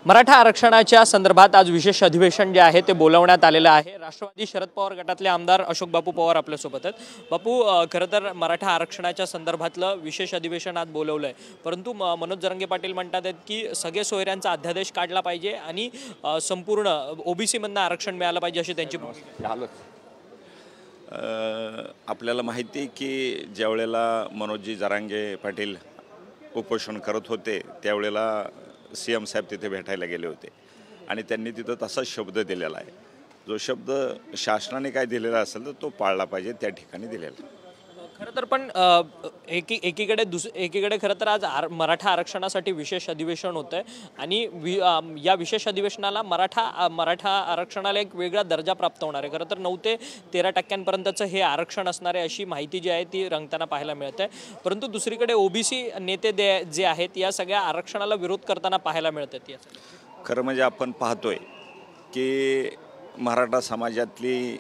मराठा आरक्षणाच्या संदर्भात आज विशेष अधिवेशन जे आहे ते बोलवण्यात आलेलं आहे। राष्ट्रवादी शरद पवार गटातले आमदार अशोक बापू पवार आपल्या सोबत आहेत। बापू, खरं तर मराठा आरक्षणाच्या संदर्भातलं विशेष अधिवेशन आज बोलवलंय, परंतु मनोज जरांगे पाटील म्हणतात की सगळे सोयऱ्यांचा अध्यादेश काढला पाहिजे आणि संपूर्ण ओबीसी मधनं आरक्षण मिळालं पाहिजे अशी त्यांची भूमिका आहे। आपल्याला माहिती आहे की ज्यावेळेला मनोजी जरांगे पाटील उपोषण करत होते त्यावेळेला सीएम साहेब तिथे भेटायला गेले होते आणि त्यांनी तिथं तसा शब्द दिलेला आहे। जो शब्द शासनाने काय दिलेला असेल तर तो पाळला पाहिजे, त्या ठिकाणी दिलेला आहे। खरं तर पण एकीकडे खरं तर आज मराठा आरक्षणासाठी विशेष अधिवेशन होतंय आणि या विशेष अधिवेशनाला मराठा आरक्षणाला एक वेगळा दर्जा प्राप्त होणार आहे। खरं तर 9 ते 13% हे आरक्षण असणार आहे अशी माहिती जी आहे ती रंगताना पाहायला मिळते। परंतु दुसरीकडे ओबीसी नेते जे आहेत या सगळ्या आरक्षणाला विरोध करताना पाहायला मिळतात। खरं म्हणजे आपण पाहतोय की मराठा समाजातली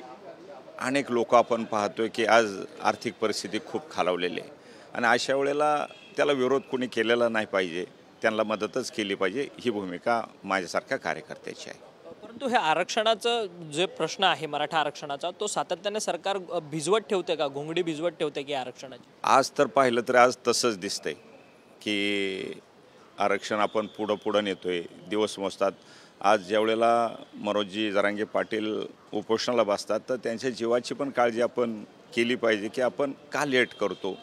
अनेक लोक आपण पाहतोय की आज आर्थिक परिस्थिती खूप खालावलेली आहे आणि अशा वेळेला त्याला विरोध कोणी केलेला नाही पाहिजे, त्यांना मदतच केली पाहिजे, ही भूमिका माझ्यासारख्या कार्यकर्त्याची आहे। परंतु हे आरक्षणाचं जे प्रश्न आहे मराठा आरक्षणाचा तो सातत्याने सरकार भिजवत ठेवते का, घोंगडी भिजवत ठेवते की आरक्षणाची? आज तर पाहिलं तर आज तसंच दिसतंय की आरक्षण आपण पुढं नेतोय, दिवस मोजतात। आज ज्यावेळेला मनोजी जरांगे पाटील उपोषणाला बसतात तर त्यांच्या जीवाची पण काळजी आपण केली पाहिजे की आपण का लेट करतो।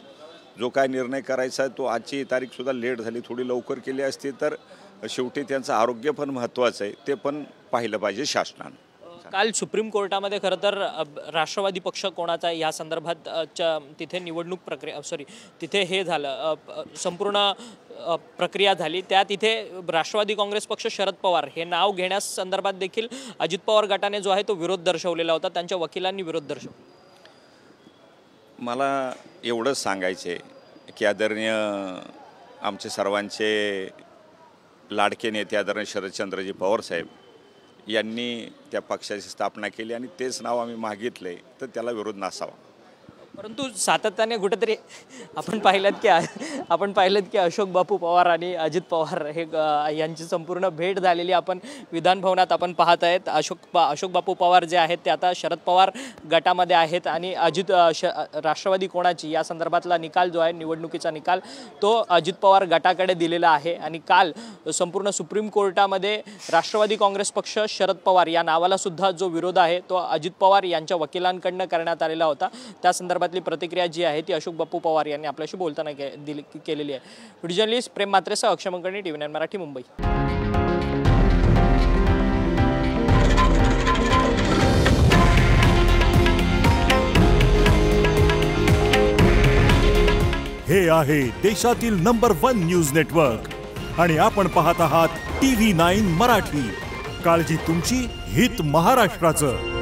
जो काय निर्णय करायचा आहे तो आजची तारीखसुद्धा लेट झाली, थोडी लवकर केली असती तर शेवटी त्यांचं आरोग्य पण महत्त्वाचं आहे, ते पण पाहिलं पाहिजे शासनानं। काल सुप्रीम कोर्टामध्ये खरं तर राष्ट्रवादी पक्ष कोणाचा या संदर्भात तिथे निवडणूक प्रक्रिया तिथे हे झालं, संपूर्ण प्रक्रिया झाली। त्यात इथे राष्ट्रवादी काँग्रेस पक्ष शरद पवार हे नाव घेण्यास संदर्भात देखील अजित पवार गटाने जो आहे तो विरोध दर्शवलेला होता, त्यांच्या वकिलांनी विरोध दर्शवला। मला एवढंच सांगायचे की आदरणीय आमचे सर्वांचे लाडके नेते आदरणीय शरदचंद्रजी पवार साहेब यांनी त्या पक्षाची स्थापना केली आणि तेच नाव आम्ही मागितले तर त्याला विरोध नसावा। परंतु सातत्याने कुठेतरी आपण पाहिलं की अशोक बापू पवार आणि अजित पवार हे यांची संपूर्ण भेट झालेली आपण विधान भवनात आपण पाहत आहेत। अशोक बापू पवार जे आहेत ते आता शरद पवार गटामध्ये आहेत आणि राष्ट्रवादी कोणाची या संदर्भातला निकाल जो आहे निवडणुकीचा निकाल तो अजित पवार गटाकडे दिलेला आहे। आणि काल संपूर्ण सुप्रीम कोर्टामध्ये राष्ट्रवादी काँग्रेस पक्ष शरद पवार या नावाला सुद्धा जो विरोध आहे तो अजित पवार यांच्या वकिलांकडून करण्यात आलेला होता। त्या संदर्भातली प्रतिक्रिया जी आहे ती अशोक बापू पवार यांनी आपल्याशी बोलताना केलेली आहे। व्हिडिओ जर्नलिस्ट प्रेम मात्रेसह अक्षय मंगळणी, TV9 मराठी, मुंबई। हे आहे देशातील नंबर 1 न्यूज नेटवर्क आणि आपण पाहत आहात TV9 मराठी। काळजी तुमची, हित महाराष्ट्राचं।